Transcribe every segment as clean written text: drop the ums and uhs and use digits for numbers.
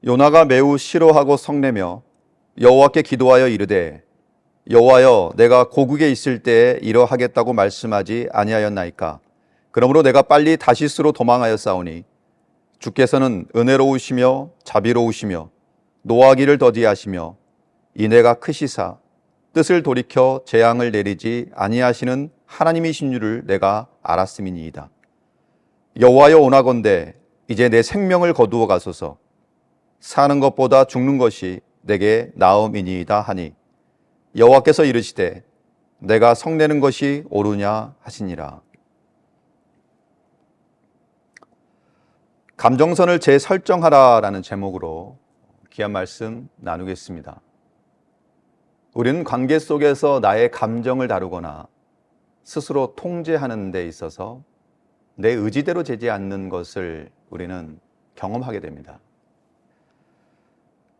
요나가 매우 싫어하고 성내며 여호와께 기도하여 이르되 여호와여 내가 고국에 있을 때에 이러하겠다고 말씀하지 아니하였나이까. 그러므로 내가 빨리 다시스로 도망하여 싸우니 주께서는 은혜로우시며 자비로우시며 노하기를 더디하시며 인애가 크시사 뜻을 돌이켜 재앙을 내리지 아니하시는 하나님이신 줄을 내가 알았음이니이다. 여호와여 원하건대 이제 내 생명을 거두어 가소서. 사는 것보다 죽는 것이 내게 나음이니이다 하니 여호와께서 이르시되 내가 성내는 것이 옳으냐 하시니라. 감정선을 재설정하라라는 제목으로 귀한 말씀 나누겠습니다. 우리는 관계 속에서 나의 감정을 다루거나 스스로 통제하는 데 있어서 내 의지대로 되지 않는 것을 우리는 경험하게 됩니다.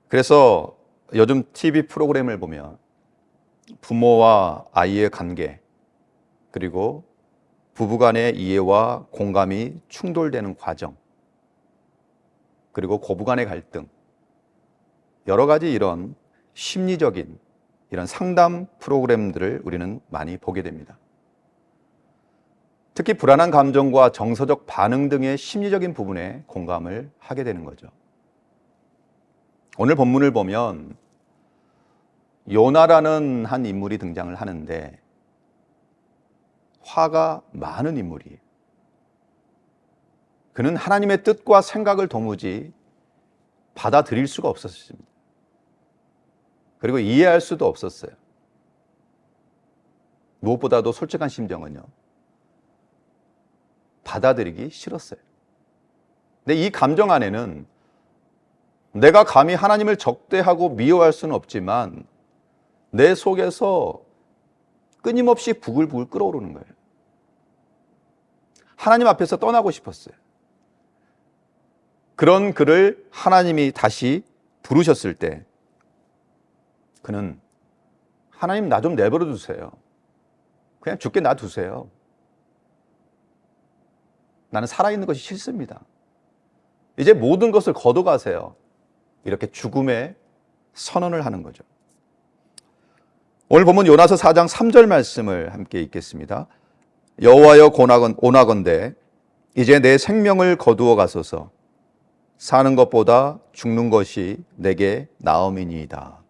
그래서 요즘 TV 프로그램을 보면 부모와 아이의 관계, 그리고 부부간의 이해와 공감이 충돌되는 과정, 그리고 고부간의 갈등, 여러 가지 이런 심리적인 이런 상담 프로그램들을 우리는 많이 보게 됩니다. 특히 불안한 감정과 정서적 반응 등의 심리적인 부분에 공감을 하게 되는 거죠. 오늘 본문을 보면 요나라는 한 인물이 등장을 하는데 화가 많은 인물이에요. 그는 하나님의 뜻과 생각을 도무지 받아들일 수가 없었습니다. 그리고 이해할 수도 없었어요. 무엇보다도 솔직한 심정은요, 받아들이기 싫었어요. 근데 이 감정 안에는 내가 감히 하나님을 적대하고 미워할 수는 없지만 내 속에서 끊임없이 부글부글 끓어오르는 거예요. 하나님 앞에서 떠나고 싶었어요. 그런 그를 하나님이 다시 부르셨을 때 그는 하나님 나 좀 내버려 두세요. 그냥 죽게 놔두세요. 나는 살아있는 것이 싫습니다. 이제 모든 것을 거둬가세요. 이렇게 죽음의 선언을 하는 거죠. 오늘 보면 요나서 4장 3절 말씀을 함께 읽겠습니다. 여호와여 오나건대 이제 내 생명을 거두어 가소서. 사는 것보다 죽는 것이 내게 나음이니이다.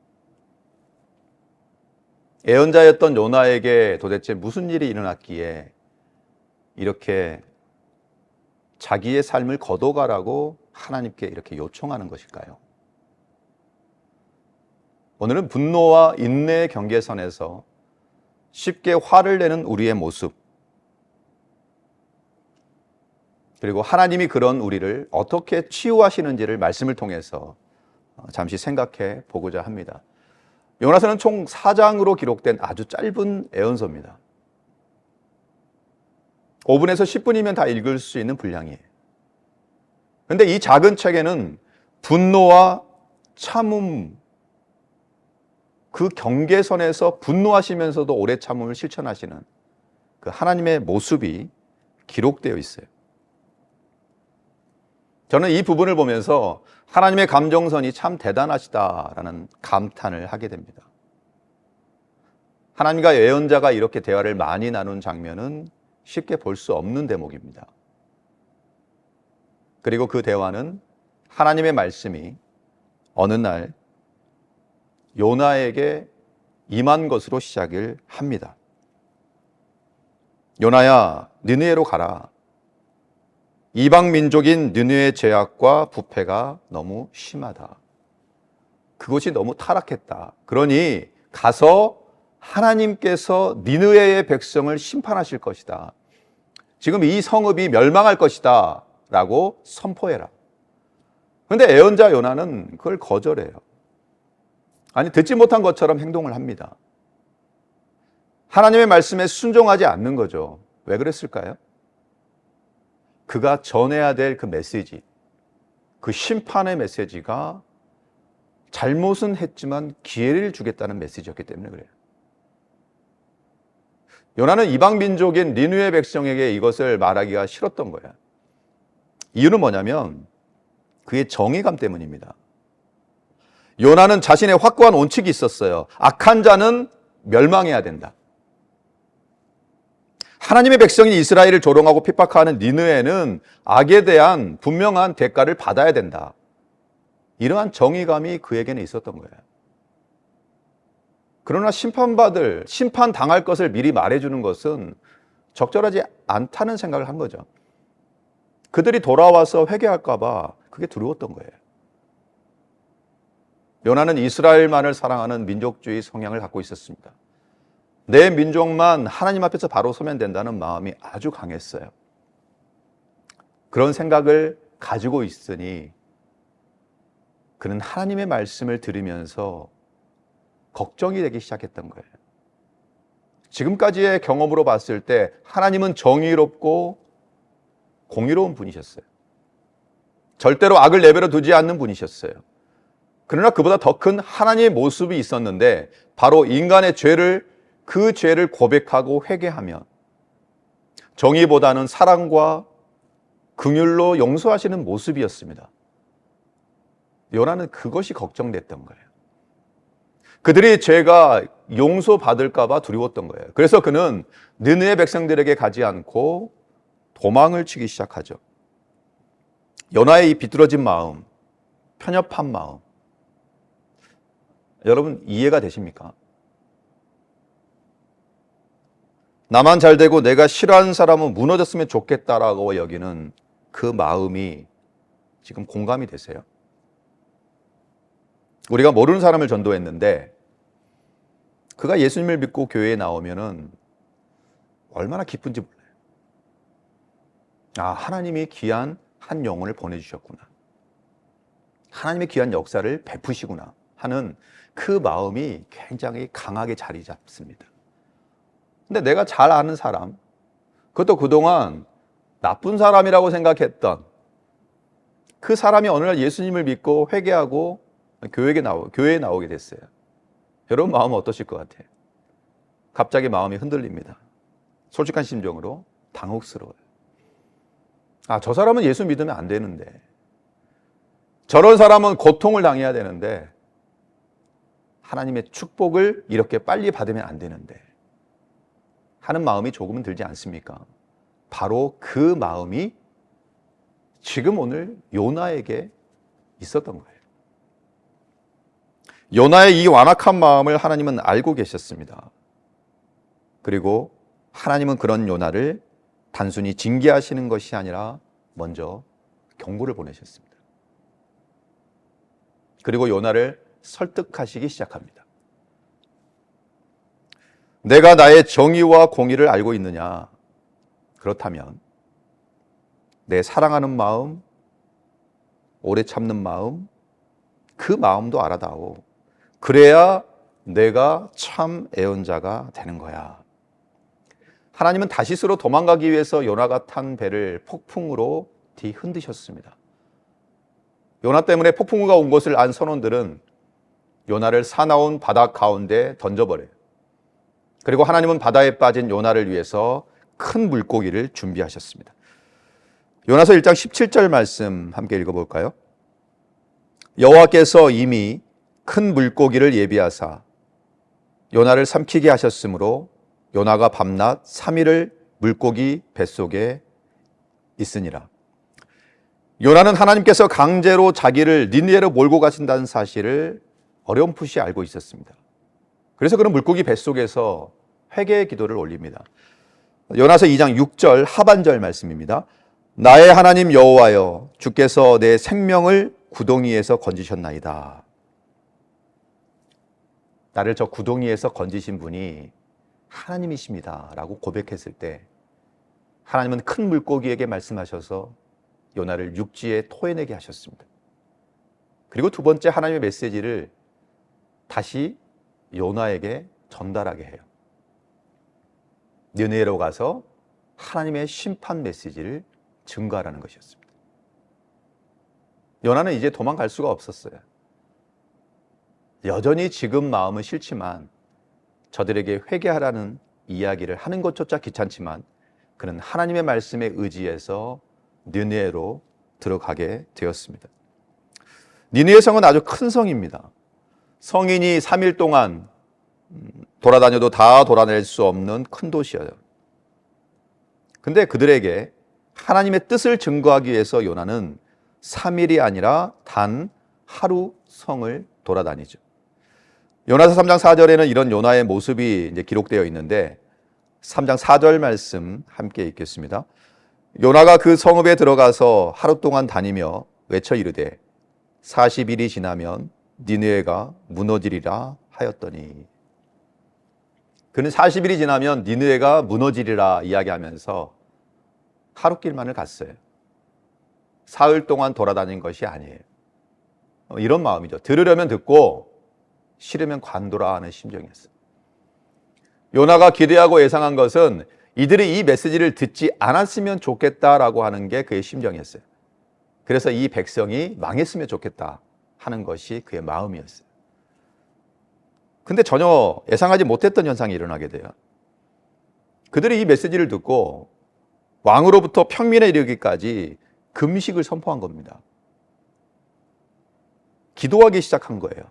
예언자였던 요나에게 도대체 무슨 일이 일어났기에 이렇게 자기의 삶을 거둬가라고 하나님께 이렇게 요청하는 것일까요? 오늘은 분노와 인내의 경계선에서 쉽게 화를 내는 우리의 모습, 그리고 하나님이 그런 우리를 어떻게 치유하시는지를 말씀을 통해서 잠시 생각해 보고자 합니다. 요나서는 총 4장으로 기록된 아주 짧은 애언서입니다. 5분에서 10분이면 다 읽을 수 있는 분량이에요. 그런데 이 작은 책에는 분노와 참음, 그 경계선에서 분노하시면서도 오래 참음을 실천하시는 그 하나님의 모습이 기록되어 있어요. 저는 이 부분을 보면서 하나님의 감정선이 참 대단하시다라는 감탄을 하게 됩니다. 하나님과 예언자가 이렇게 대화를 많이 나눈 장면은 쉽게 볼 수 없는 대목입니다. 그리고 그 대화는 하나님의 말씀이 어느 날 요나에게 임한 것으로 시작을 합니다. 요나야, 느느웨로 가라. 이방 민족인 느느웨의 죄악과 부패가 너무 심하다. 그곳이 너무 타락했다. 그러니 가서 하나님께서 니느웨의 백성을 심판하실 것이다. 지금 이 성읍이 멸망할 것이다 라고 선포해라. 그런데 예언자 요나는 그걸 거절해요. 아니, 듣지 못한 것처럼 행동을 합니다. 하나님의 말씀에 순종하지 않는 거죠. 왜 그랬을까요? 그가 전해야 될 그 메시지, 그 심판의 메시지가 잘못은 했지만 기회를 주겠다는 메시지였기 때문에 그래요. 요나는 이방 민족인 니느웨 백성에게 이것을 말하기가 싫었던 거야. 이유는 뭐냐면 그의 정의감 때문입니다. 요나는 자신의 확고한 원칙이 있었어요. 악한 자는 멸망해야 된다. 하나님의 백성인 이스라엘을 조롱하고 핍박하는 니느웨는 악에 대한 분명한 대가를 받아야 된다. 이러한 정의감이 그에게는 있었던 거예요. 그러나 심판당할 것을 미리 말해주는 것은 적절하지 않다는 생각을 한 거죠. 그들이 돌아와서 회개할까 봐 그게 두려웠던 거예요. 요나는 이스라엘만을 사랑하는 민족주의 성향을 갖고 있었습니다. 내 민족만 하나님 앞에서 바로 서면 된다는 마음이 아주 강했어요. 그런 생각을 가지고 있으니 그는 하나님의 말씀을 들으면서 걱정이 되기 시작했던 거예요. 지금까지의 경험으로 봤을 때 하나님은 정의롭고 공의로운 분이셨어요. 절대로 악을 내버려 두지 않는 분이셨어요. 그러나 그보다 더 큰 하나님의 모습이 있었는데 바로 인간의 그 죄를 고백하고 회개하면 정의보다는 사랑과 긍휼로 용서하시는 모습이었습니다. 요나는 그것이 걱정됐던 거예요. 그들이 죄가 용서받을까 봐 두려웠던 거예요. 그래서 그는 느느웨 백성들에게 가지 않고 도망을 치기 시작하죠. 요나의 이 비뚤어진 마음, 편협한 마음, 여러분 이해가 되십니까? 나만 잘 되고 내가 싫어하는 사람은 무너졌으면 좋겠다라고 여기는 그 마음이 지금 공감이 되세요? 우리가 모르는 사람을 전도했는데 그가 예수님을 믿고 교회에 나오면은 얼마나 기쁜지 몰라요. 아, 하나님이 귀한 한 영혼을 보내주셨구나. 하나님의 귀한 역사를 베푸시구나 하는 그 마음이 굉장히 강하게 자리 잡습니다. 근데 내가 잘 아는 사람, 그것도 그동안 나쁜 사람이라고 생각했던 그 사람이 어느 날 예수님을 믿고 회개하고 교회에 나오게 됐어요. 여러분 마음은 어떠실 것 같아요? 갑자기 마음이 흔들립니다. 솔직한 심정으로 당혹스러워요. 아, 저 사람은 예수 믿으면 안 되는데, 저런 사람은 고통을 당해야 되는데, 하나님의 축복을 이렇게 빨리 받으면 안 되는데 하는 마음이 조금은 들지 않습니까? 바로 그 마음이 지금 오늘 요나에게 있었던 거예요. 요나의 이 완악한 마음을 하나님은 알고 계셨습니다. 그리고 하나님은 그런 요나를 단순히 징계하시는 것이 아니라 먼저 경고를 보내셨습니다. 그리고 요나를 설득하시기 시작합니다. 내가 나의 정의와 공의를 알고 있느냐? 그렇다면 내 사랑하는 마음, 오래 참는 마음, 그 마음도 알아다오. 그래야 내가 참 애언자가 되는 거야. 하나님은 다시스로 도망가기 위해서 요나가 탄 배를 폭풍으로 뒤흔드셨습니다. 요나 때문에 폭풍우가 온 것을 안 선원들은 요나를 사나운 바다 가운데 던져버려요. 그리고 하나님은 바다에 빠진 요나를 위해서 큰 물고기를 준비하셨습니다. 요나서 1장 17절 말씀 함께 읽어볼까요? 여호와께서 이미 큰 물고기를 예비하사 요나를 삼키게 하셨으므로 요나가 밤낮 3일을 물고기 뱃속에 있으니라. 요나는 하나님께서 강제로 자기를 니느웨로 몰고 가신다는 사실을 어렴풋이 알고 있었습니다. 그래서 그는 물고기 뱃속에서 회개의 기도를 올립니다. 요나서 2장 6절 하반절 말씀입니다. 나의 하나님 여호와여, 주께서 내 생명을 구덩이에서 건지셨나이다. 나를 저 구덩이에서 건지신 분이 하나님이십니다 라고 고백했을 때 하나님은 큰 물고기에게 말씀하셔서 요나를 육지에 토해내게 하셨습니다. 그리고 두 번째 하나님의 메시지를 다시 요나에게 전달하게 해요. 니느웨로 가서 하나님의 심판 메시지를 증거하라는 것이었습니다. 요나는 이제 도망갈 수가 없었어요. 여전히 지금 마음은 싫지만 저들에게 회개하라는 이야기를 하는 것조차 귀찮지만 그는 하나님의 말씀에 의지해서 니느웨로 들어가게 되었습니다. 니느웨 성은 아주 큰 성입니다. 성인이 3일 동안 돌아다녀도 다 돌아낼 수 없는 큰 도시예요. 근데 그들에게 하나님의 뜻을 증거하기 위해서 요나는 3일이 아니라 단 하루 성을 돌아다니죠. 요나서 3장 4절에는 이런 요나의 모습이 이제 기록되어 있는데 3장 4절 말씀 함께 읽겠습니다. 요나가 그 성읍에 들어가서 하루 동안 다니며 외쳐 이르되 40일이 지나면 니느웨가 무너지리라 하였더니, 그는 40일이 지나면 니느웨가 무너지리라 이야기하면서 하루길만을 갔어요. 사흘 동안 돌아다닌 것이 아니에요. 이런 마음이죠. 들으려면 듣고 싫으면 관두라 하는 심정이었어요. 요나가 기대하고 예상한 것은 이들이 이 메시지를 듣지 않았으면 좋겠다라고 하는 게 그의 심정이었어요. 그래서 이 백성이 망했으면 좋겠다 하는 것이 그의 마음이었어요. 근데 전혀 예상하지 못했던 현상이 일어나게 돼요. 그들이 이 메시지를 듣고 왕으로부터 평민에 이르기까지 금식을 선포한 겁니다. 기도하기 시작한 거예요.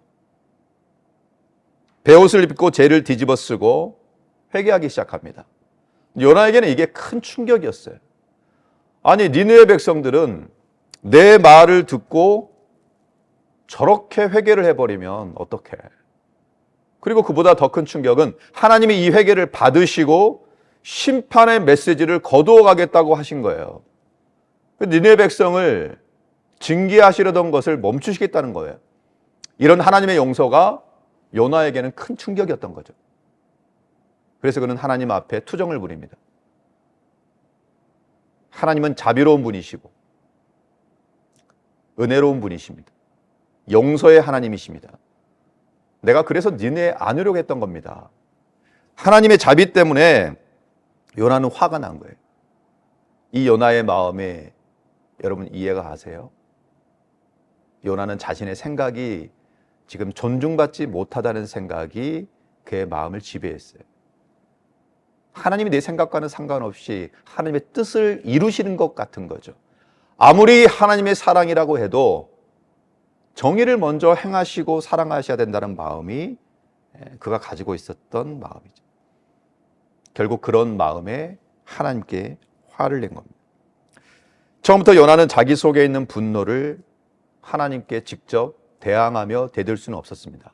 베옷을 입고 죄를 뒤집어 쓰고 회개하기 시작합니다. 요나에게는 이게 큰 충격이었어요. 아니, 니느웨 백성들은 내 말을 듣고 저렇게 회개를 해버리면 어떡해. 그리고 그보다 더 큰 충격은 하나님이 이 회개를 받으시고 심판의 메시지를 거두어 가겠다고 하신 거예요. 니느웨 백성을 징계하시려던 것을 멈추시겠다는 거예요. 이런 하나님의 용서가 요나에게는 큰 충격이었던 거죠. 그래서 그는 하나님 앞에 투정을 부립니다. 하나님은 자비로운 분이시고 은혜로운 분이십니다. 용서의 하나님이십니다. 내가 그래서 니네 안 오려고 했던 겁니다. 하나님의 자비 때문에 요나는 화가 난 거예요. 이 요나의 마음에 여러분 이해가 가세요? 요나는 자신의 생각이 지금 존중받지 못하다는 생각이 그의 마음을 지배했어요. 하나님이 내 생각과는 상관없이 하나님의 뜻을 이루시는 것 같은 거죠. 아무리 하나님의 사랑이라고 해도 정의를 먼저 행하시고 사랑하셔야 된다는 마음이 그가 가지고 있었던 마음이죠. 결국 그런 마음에 하나님께 화를 낸 겁니다. 처음부터 요나는 자기 속에 있는 분노를 하나님께 직접 대항하며 대들 수는 없었습니다.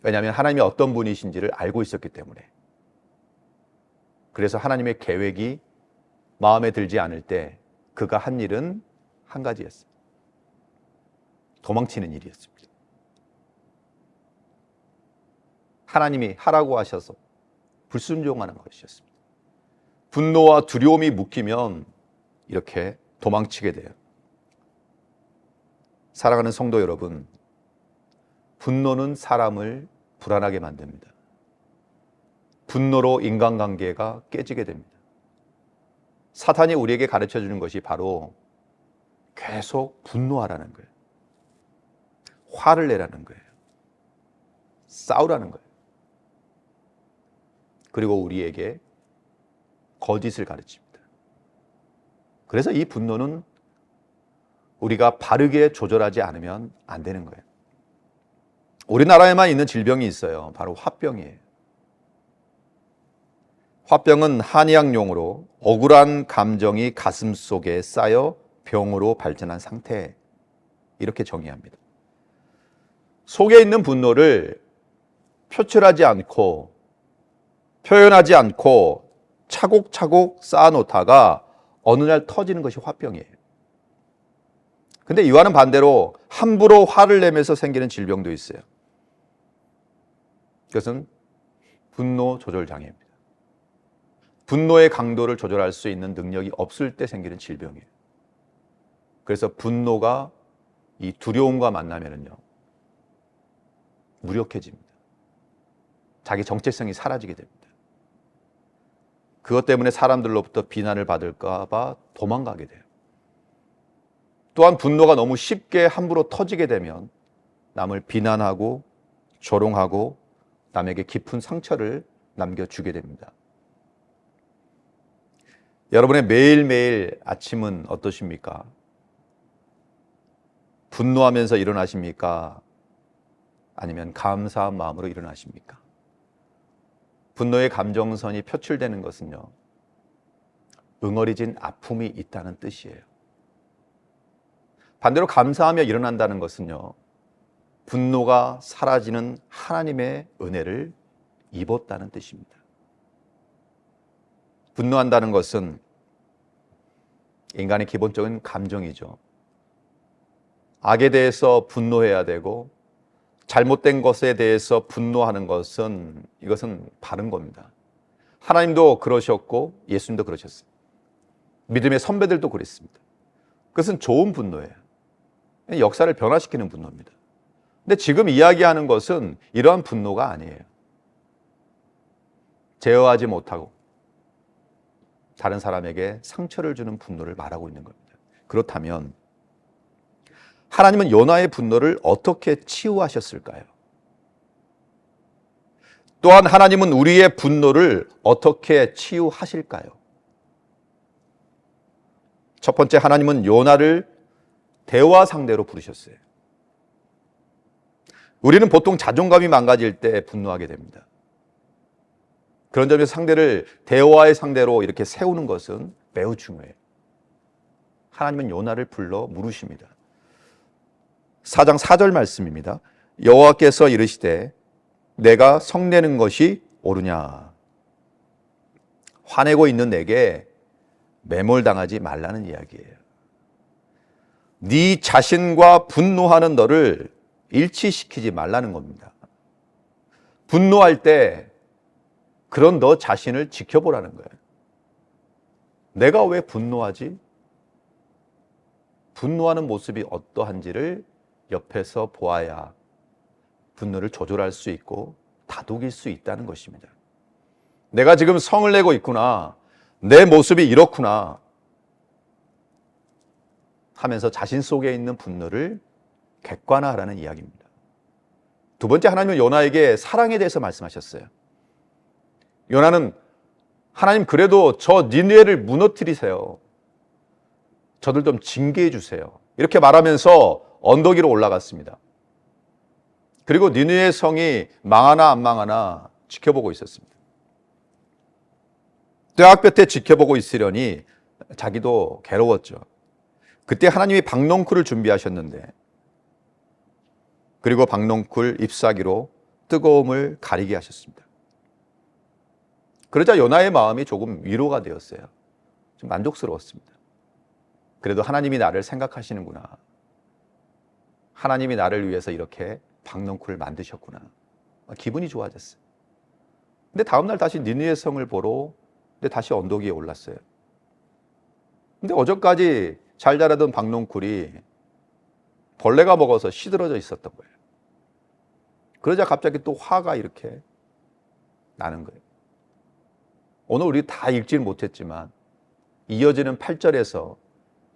왜냐하면 하나님이 어떤 분이신지를 알고 있었기 때문에. 그래서 하나님의 계획이 마음에 들지 않을 때 그가 한 일은 한 가지였어요. 도망치는 일이었습니다. 하나님이 하라고 하셔서 불순종하는 것이었습니다. 분노와 두려움이 묶이면 이렇게 도망치게 돼요. 사랑하는 성도 여러분, 분노는 사람을 불안하게 만듭니다. 분노로 인간관계가 깨지게 됩니다. 사탄이 우리에게 가르쳐 주는 것이 바로 계속 분노하라는 거예요. 화를 내라는 거예요. 싸우라는 거예요. 그리고 우리에게 거짓을 가르칩니다. 그래서 이 분노는 우리가 바르게 조절하지 않으면 안 되는 거예요. 우리나라에만 있는 질병이 있어요. 바로 화병이에요. 화병은 한의학 용어로 억울한 감정이 가슴 속에 쌓여 병으로 발전한 상태, 이렇게 정의합니다. 속에 있는 분노를 표출하지 않고 표현하지 않고 차곡차곡 쌓아놓다가 어느 날 터지는 것이 화병이에요. 근데 이와는 반대로 함부로 화를 내면서 생기는 질병도 있어요. 그것은 분노 조절 장애입니다. 분노의 강도를 조절할 수 있는 능력이 없을 때 생기는 질병이에요. 그래서 분노가 이 두려움과 만나면은요, 무력해집니다. 자기 정체성이 사라지게 됩니다. 그것 때문에 사람들로부터 비난을 받을까 봐 도망가게 돼요. 또한 분노가 너무 쉽게 함부로 터지게 되면 남을 비난하고 조롱하고 남에게 깊은 상처를 남겨주게 됩니다. 여러분의 매일매일 아침은 어떠십니까? 분노하면서 일어나십니까? 아니면 감사한 마음으로 일어나십니까? 분노의 감정선이 표출되는 것은요, 응어리진 아픔이 있다는 뜻이에요. 반대로 감사하며 일어난다는 것은요, 분노가 사라지는 하나님의 은혜를 입었다는 뜻입니다. 분노한다는 것은 인간의 기본적인 감정이죠. 악에 대해서 분노해야 되고 잘못된 것에 대해서 분노하는 것은 이것은 바른 겁니다. 하나님도 그러셨고 예수님도 그러셨어요. 믿음의 선배들도 그랬습니다. 그것은 좋은 분노예요. 역사를 변화시키는 분노입니다. 근데 지금 이야기하는 것은 이러한 분노가 아니에요. 제어하지 못하고 다른 사람에게 상처를 주는 분노를 말하고 있는 겁니다. 그렇다면 하나님은 요나의 분노를 어떻게 치유하셨을까요? 또한 하나님은 우리의 분노를 어떻게 치유하실까요? 첫 번째, 하나님은 요나를 대화 상대로 부르셨어요. 우리는 보통 자존감이 망가질 때 분노하게 됩니다. 그런 점에서 상대를 대화의 상대로 이렇게 세우는 것은 매우 중요해요. 하나님은 요나를 불러 물으십니다. 4장 4절 말씀입니다. 여호와께서 이르시되 내가 성내는 것이 옳으냐? 화내고 있는 내게 매몰당하지 말라는 이야기예요. 네 자신과 분노하는 너를 일치시키지 말라는 겁니다. 분노할 때 그런 너 자신을 지켜보라는 거예요. 내가 왜 분노하지? 분노하는 모습이 어떠한지를 옆에서 보아야 분노를 조절할 수 있고 다독일 수 있다는 것입니다. 내가 지금 성을 내고 있구나, 내 모습이 이렇구나 하면서 자신 속에 있는 분노를 객관화하라는 이야기입니다. 두 번째, 하나님은 요나에게 사랑에 대해서 말씀하셨어요. 요나는 하나님 그래도 저 니느웨를 무너뜨리세요. 저들 좀 징계해 주세요. 이렇게 말하면서 언덕 위로 올라갔습니다. 그리고 니느웨 성이 망하나 안 망하나 지켜보고 있었습니다. 뙤약볕에 지켜보고 있으려니 자기도 괴로웠죠. 그때 하나님이 박넝쿨을 준비하셨는데, 그리고 박넝쿨 잎사귀로 뜨거움을 가리게 하셨습니다. 그러자 요나의 마음이 조금 위로가 되었어요. 좀 만족스러웠습니다. 그래도 하나님이 나를 생각하시는구나. 하나님이 나를 위해서 이렇게 박넝쿨을 만드셨구나. 기분이 좋아졌어요. 근데 다음날 다시 니느웨 성을 보러 다시 언덕 위에 올랐어요. 근데 어저까지 잘 자라던 박넝쿨이 벌레가 먹어서 시들어져 있었던 거예요. 그러자 갑자기 또 화가 이렇게 나는 거예요. 오늘 우리 다 읽지는 못했지만 이어지는 8절에서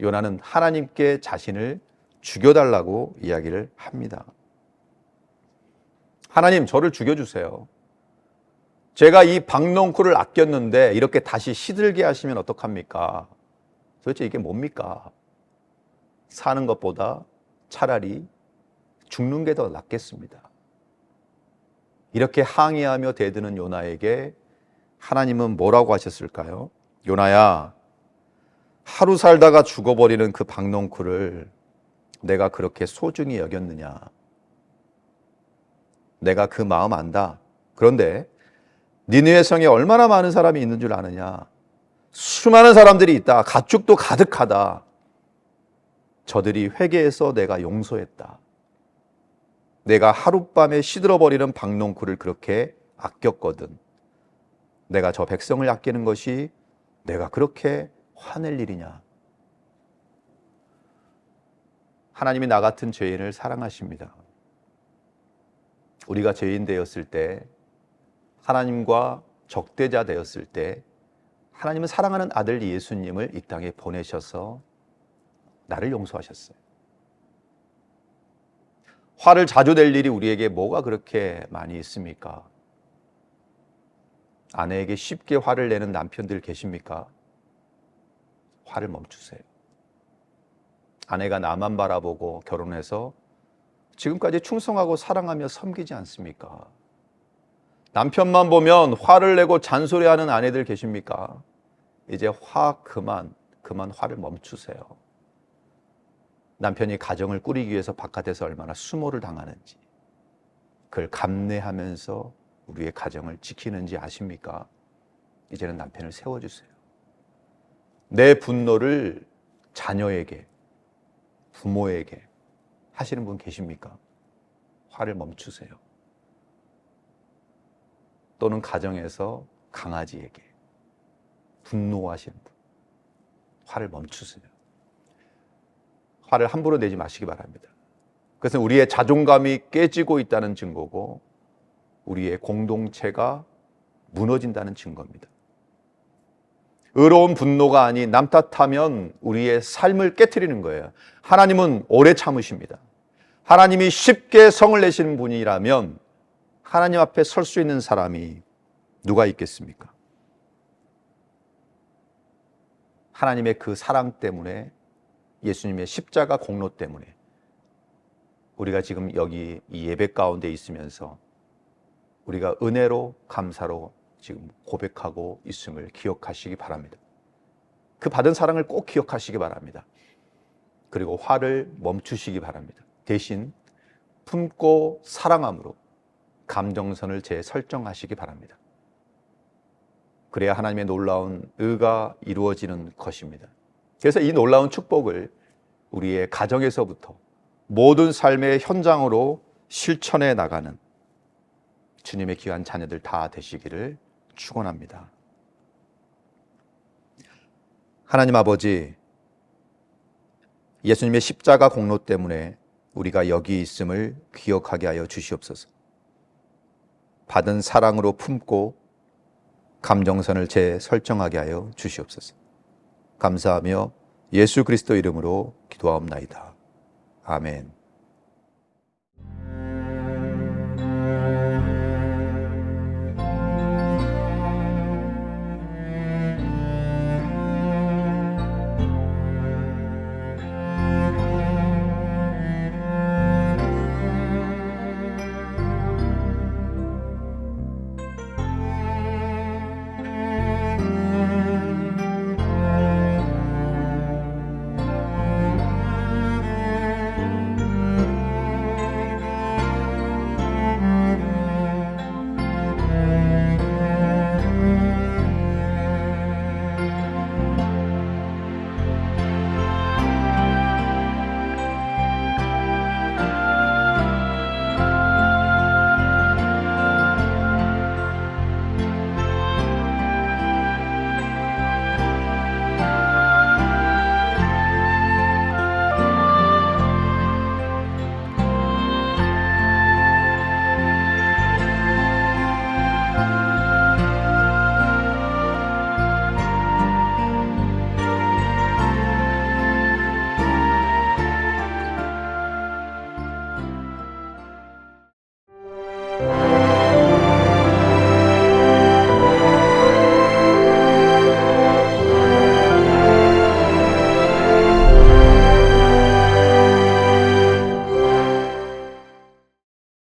요나는 하나님께 자신을 죽여달라고 이야기를 합니다. 하나님, 저를 죽여주세요. 제가 이 박넝쿨을 아꼈는데 이렇게 다시 시들게 하시면 어떡합니까? 도대체 이게 뭡니까? 사는 것보다 차라리 죽는 게 더 낫겠습니다. 이렇게 항의하며 대드는 요나에게 하나님은 뭐라고 하셨을까요? 요나야, 하루 살다가 죽어버리는 그 박넝쿨을 내가 그렇게 소중히 여겼느냐? 내가 그 마음 안다. 그런데 니느웨 성에 얼마나 많은 사람이 있는 줄 아느냐? 수많은 사람들이 있다. 가축도 가득하다. 저들이 회개해서 내가 용서했다. 내가 하룻밤에 시들어버리는 박넝쿨을 그렇게 아꼈거든. 내가 저 백성을 아끼는 것이 내가 그렇게 화낼 일이냐? 하나님이 나 같은 죄인을 사랑하십니다. 우리가 죄인 되었을 때, 하나님과 적대자 되었을 때 하나님은 사랑하는 아들 예수님을 이 땅에 보내셔서 나를 용서하셨어요. 화를 자주 낼 일이 우리에게 뭐가 그렇게 많이 있습니까? 아내에게 쉽게 화를 내는 남편들 계십니까? 화를 멈추세요. 아내가 나만 바라보고 결혼해서 지금까지 충성하고 사랑하며 섬기지 않습니까? 남편만 보면 화를 내고 잔소리하는 아내들 계십니까? 이제 그만 화를 멈추세요. 남편이 가정을 꾸리기 위해서 바깥에서 얼마나 수모를 당하는지, 그걸 감내하면서 우리의 가정을 지키는지 아십니까? 이제는 남편을 세워주세요. 내 분노를 자녀에게, 부모에게 하시는 분 계십니까? 화를 멈추세요. 또는 가정에서 강아지에게 분노하시는 분, 화를 멈추세요. 화를 함부로 내지 마시기 바랍니다. 그것은 우리의 자존감이 깨지고 있다는 증거고 우리의 공동체가 무너진다는 증거입니다. 의로운 분노가 아닌 남 탓하면 우리의 삶을 깨트리는 거예요. 하나님은 오래 참으십니다. 하나님이 쉽게 성을 내시는 분이라면 하나님 앞에 설 수 있는 사람이 누가 있겠습니까? 하나님의 그 사랑 때문에, 예수님의 십자가 공로 때문에 우리가 지금 여기 이 예배 가운데 있으면서 우리가 은혜로 감사로 지금 고백하고 있음을 기억하시기 바랍니다. 그 받은 사랑을 꼭 기억하시기 바랍니다. 그리고 화를 멈추시기 바랍니다. 대신 품고 사랑함으로 감정선을 재설정하시기 바랍니다. 그래야 하나님의 놀라운 의가 이루어지는 것입니다. 그래서 이 놀라운 축복을 우리의 가정에서부터 모든 삶의 현장으로 실천해 나가는 주님의 귀한 자녀들 다 되시기를 축원합니다. 하나님 아버지, 예수님의 십자가 공로 때문에 우리가 여기 있음을 기억하게 하여 주시옵소서. 받은 사랑으로 품고 감정선을 재설정하게 하여 주시옵소서. 감사하며 예수 그리스도 이름으로 기도하옵나이다. 아멘.